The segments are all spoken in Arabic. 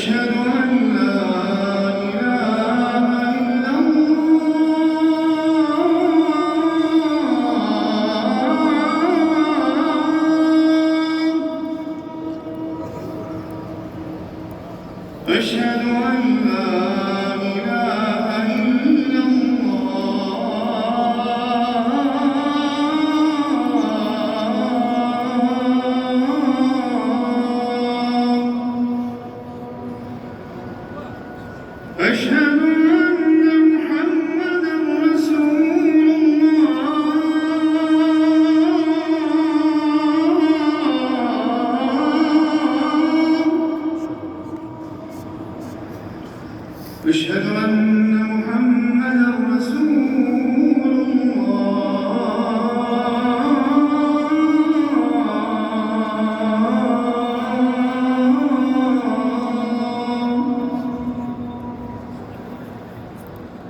أشهد أن لا إله إلا الله. أشهد أن لا إله إلا الله. أشهد أن محمدًا رسول الله. أشهد أن محمدًا رسول الله.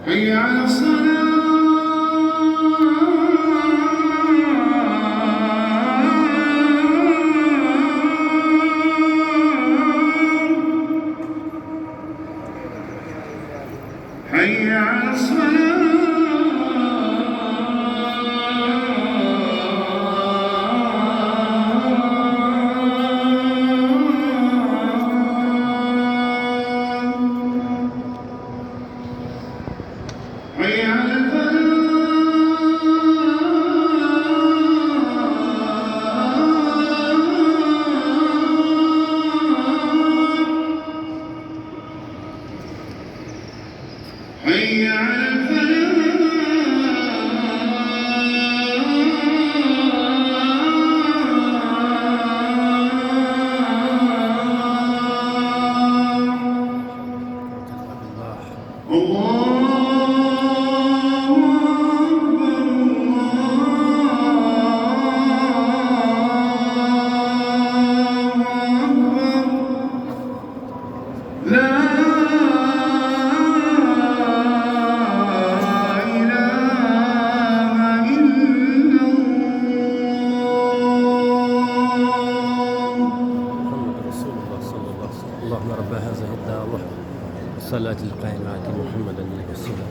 حي على الصلاة. حي على الصلاة. حي على الفلاح. حي على الفلاح. الله أكبر. الله أكبر. لا إله إلا الله. محمد رسول الله صلى الله عليه وسلم. اللهم رب هذه الدعوة والصلاة القائمة على محمد